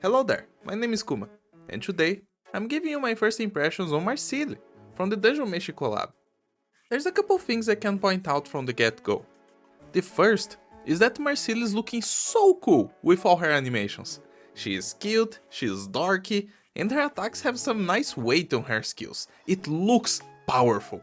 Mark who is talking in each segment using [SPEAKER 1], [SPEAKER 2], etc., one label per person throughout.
[SPEAKER 1] Hello there, my name is Kuma, and today I'm giving you my first impressions on Marcille from the Dungeon Meshi collab. There's a couple things I can point out from the get-go. The first is that Marcille is looking so cool with all her animations. She is cute, she is dorky, and her attacks have some nice weight on her skills. It looks powerful.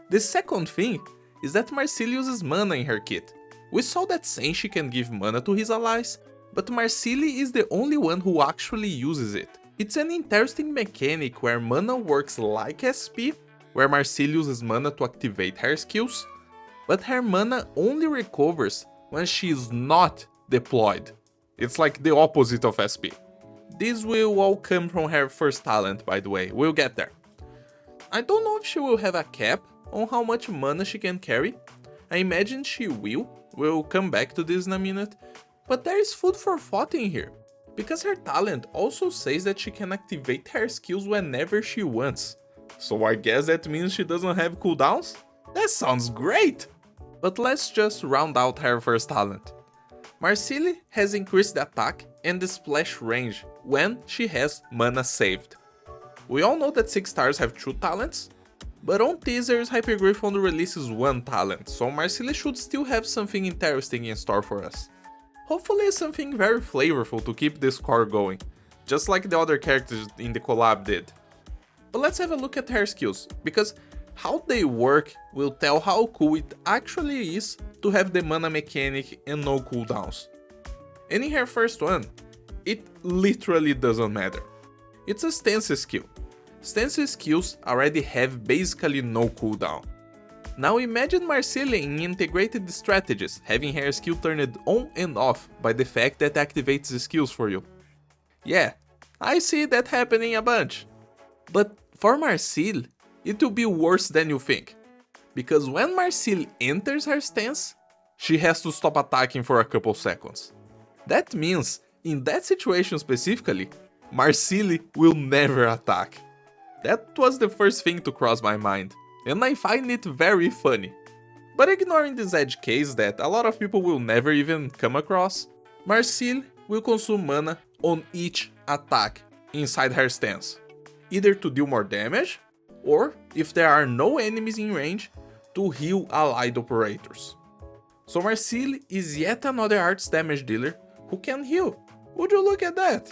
[SPEAKER 1] The second thing is that Marcille uses mana in her kit. We saw that Senshi can give mana to his allies, but Marcille is the only one who actually uses it. It's an interesting mechanic where mana works like SP, where Marcille uses mana to activate her skills, but her mana only recovers when she is not deployed. It's like the opposite of SP. This will all come from her first talent, by the way, we'll get there. I don't know if she will have a cap on how much mana she can carry. I imagine she will, we'll come back to this in a minute, but there is food for thought in here, because her talent also says that she can activate her skills whenever she wants. So I guess that means she doesn't have cooldowns? That sounds great! But let's just round out her first talent. Marcille has increased the attack and the splash range when she has mana saved. We all know that 6 stars have 2 talents, but on teasers Hypergriff only releases 1 talent, so Marcille should still have something interesting in store for us. Hopefully something very flavorful to keep this core going, just like the other characters in the collab did. But let's have a look at her skills, because how they work will tell how cool it actually is to have the mana mechanic and no cooldowns. And in her first one, it literally doesn't matter. It's a stance skill. Stance skills already have basically no cooldown. Now imagine Marcille in integrated strategies, having her skill turned on and off by the fact that activates the skills for you. Yeah, I see that happening a bunch. But for Marcille, it will be worse than you think. Because when Marcille enters her stance, she has to stop attacking for a couple seconds. That means, in that situation specifically, Marcille will never attack. That was the first thing to cross my mind, and I find it very funny. But ignoring this edge case that a lot of people will never even come across, Marcille will consume mana on each attack inside her stance, either to deal more damage, or if there are no enemies in range, to heal allied operators. So Marcille is yet another arts damage dealer who can heal. Would you look at that?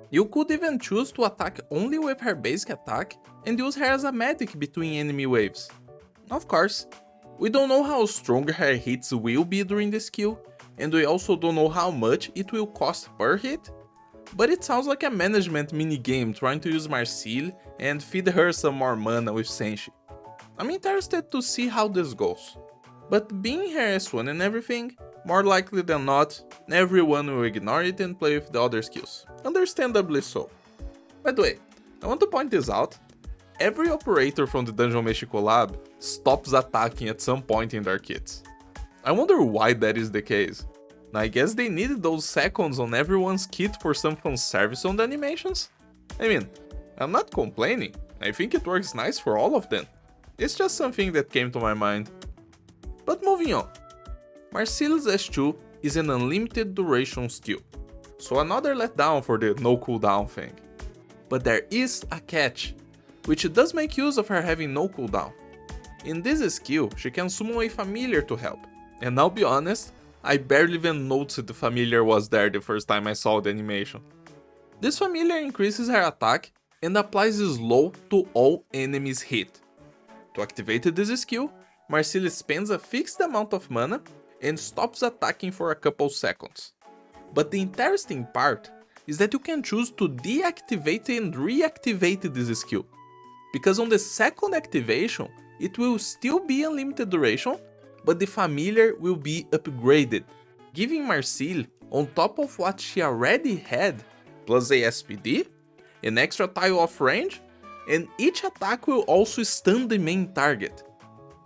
[SPEAKER 1] You could even choose to attack only with her basic attack and use her as a medic between enemy waves. Of course, we don't know how strong her hits will be during the skill, and we also don't know how much it will cost per hit, but it sounds like a management minigame trying to use Marcille and feed her some more mana with Senshi. I'm interested to see how this goes. But being her S1 and everything, more likely than not, everyone will ignore it and play with the other skills. Understandably so. By the way, I want to point this out. Every operator from the Dungeon Meshi collab stops attacking at some point in their kits. I wonder why that is the case. I guess they needed those seconds on everyone's kit for some fun service on the animations? I mean, I'm not complaining, I think it works nice for all of them. It's just something that came to my mind. But moving on. Marcille's S2 is an unlimited duration skill, so another letdown for the no cooldown thing. But there is a catch, which does make use of her having no cooldown. In this skill, she can summon a familiar to help, and I'll be honest, I barely even noticed the familiar was there the first time I saw the animation. This familiar increases her attack and applies slow to all enemies hit. To activate this skill, Marcille spends a fixed amount of mana and stops attacking for a couple seconds. But the interesting part is that you can choose to deactivate and reactivate this skill, because on the second activation, it will still be unlimited duration, but the familiar will be upgraded, giving Marcille, on top of what she already had, plus a SPD, an extra tile of range, and each attack will also stun the main target.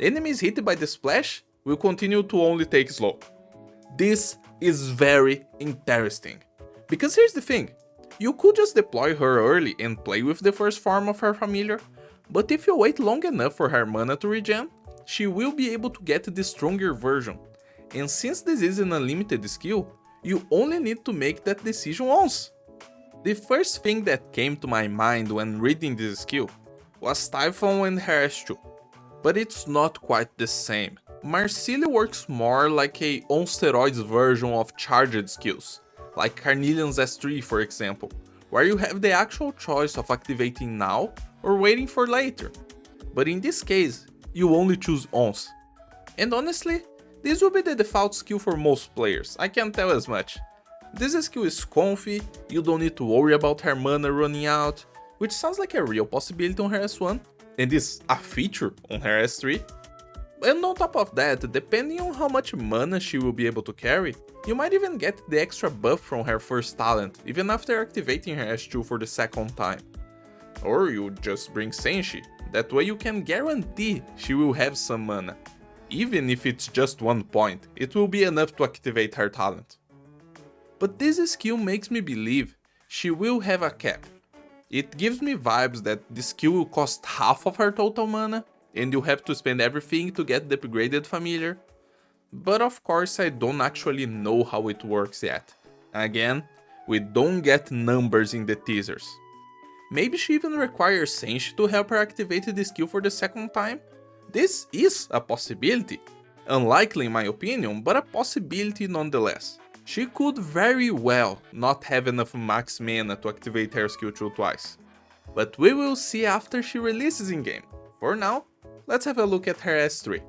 [SPEAKER 1] Enemies hit by the splash will continue to only take slow. This is very interesting, because here's the thing, you could just deploy her early and play with the first form of her familiar, but if you wait long enough for her mana to regen, she will be able to get the stronger version, and since this is an unlimited skill, you only need to make that decision once. The first thing that came to my mind when reading this skill was Typhon and her S2, but it's not quite the same. Marcille works more like a on steroids version of charged skills, like Carnelian's S3 for example, where you have the actual choice of activating now or waiting for later. But in this case, you only choose ons. And honestly, this will be the default skill for most players, I can tell as much. This skill is comfy, you don't need to worry about her mana running out, which sounds like a real possibility on her S1, and is a feature on her S3. And on top of that, depending on how much mana she will be able to carry, you might even get the extra buff from her first talent, even after activating her S2 for the second time. Or you just bring Senshi, that way you can guarantee she will have some mana. Even if it's just 1 point, it will be enough to activate her talent. But this skill makes me believe she will have a cap. It gives me vibes that the skill will cost half of her total mana, and you have to spend everything to get the upgraded familiar. But of course I don't actually know how it works yet. Again, we don't get numbers in the teasers. Maybe she even requires Senshi to help her activate the skill for the second time? This is a possibility. Unlikely in my opinion, but a possibility nonetheless. She could very well not have enough max mana to activate her skill 2 twice. But we will see after she releases in game. For now, let's have a look at her S3.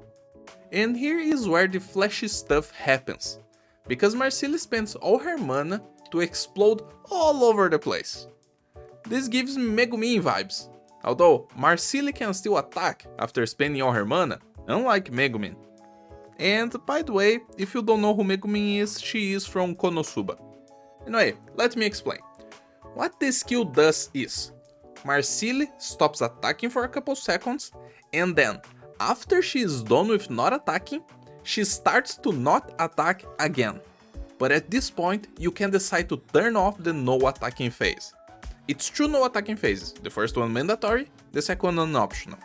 [SPEAKER 1] And here is where the flashy stuff happens, because Marcille spends all her mana to explode all over the place. This gives me Megumin vibes, although Marcille can still attack after spending all her mana, unlike Megumin. And by the way, if you don't know who Megumin is, she is from Konosuba. Anyway, let me explain. What this skill does is, Marcille stops attacking for a couple seconds, and then, after she is done with not attacking, she starts to not attack again. But at this point, you can decide to turn off the no attacking phase. It's 2 no attacking phases, the first one mandatory, the second one optional.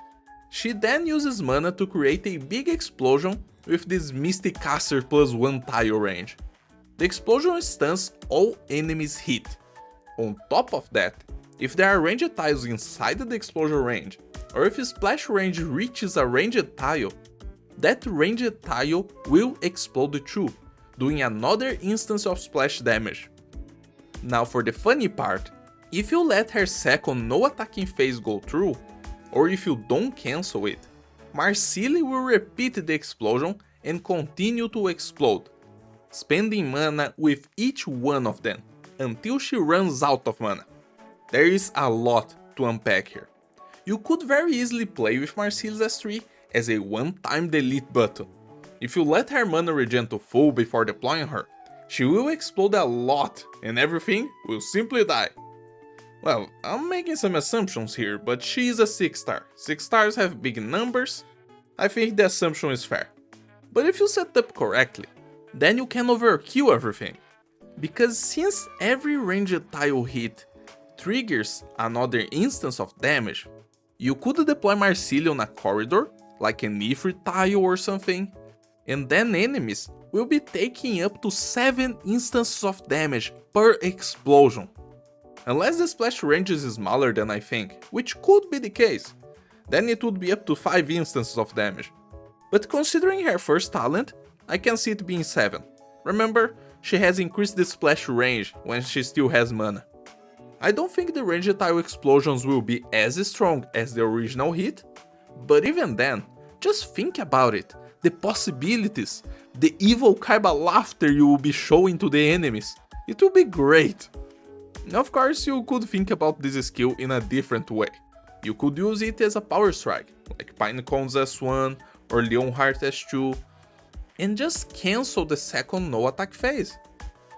[SPEAKER 1] She then uses mana to create a big explosion with this Mystic Caster plus 1 tile range. The explosion stuns all enemies hit. On top of that, if there are ranged tiles inside the explosion range, or if splash range reaches a ranged tile, that ranged tile will explode too, doing another instance of splash damage. Now for the funny part, if you let her second no attacking phase go through, or if you don't cancel it, Marcille will repeat the explosion and continue to explode, spending mana with each one of them, until she runs out of mana. There is a lot to unpack here. You could very easily play with Marcille's S3 as a one-time delete button. If you let her mana regen to full before deploying her, she will explode a lot and everything will simply die. Well, I'm making some assumptions here, but she is a 6 star. 6 stars have big numbers. I think the assumption is fair. But if you set up correctly, then you can overkill everything. Because since every ranged tile hit triggers another instance of damage, you could deploy Marcille on a corridor, like an Ifrit tile or something, and then enemies will be taking up to 7 instances of damage per explosion. Unless the splash range is smaller than I think, which could be the case, then it would be up to 5 instances of damage. But considering her first talent, I can see it being 7. Remember, she has increased the splash range when she still has mana. I don't think the ranged tile explosions will be as strong as the original hit, but even then, just think about it, the possibilities, the evil Kaiba laughter you will be showing to the enemies, it will be great. Of course, you could think about this skill in a different way. You could use it as a power strike, like Pinecone's S1 or Leonhardt S2, and just cancel the second no attack phase.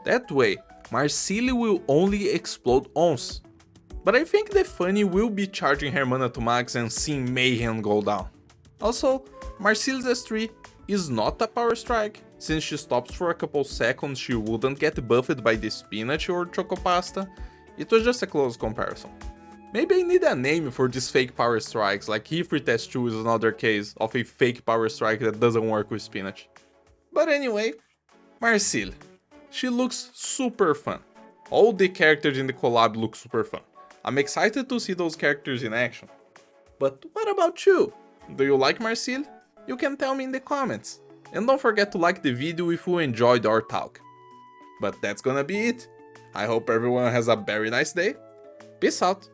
[SPEAKER 1] That way, Marcille will only explode once. But I think the funny will be charging her mana to max and seeing mayhem go down. Also, Marcille's S3 is not a power strike. Since she stops for a couple seconds, she wouldn't get buffed by the spinach or chocopasta. It was just a close comparison. Maybe I need a name for these fake power strikes, like Ifrit S2 is another case of a fake power strike that doesn't work with spinach. But anyway, Marcille. She looks super fun. All the characters in the collab look super fun. I'm excited to see those characters in action. But what about you? Do you like Marcille? You can tell me in the comments. And don't forget to like the video if you enjoyed our talk. But that's gonna be it. I hope everyone has a very nice day. Peace out.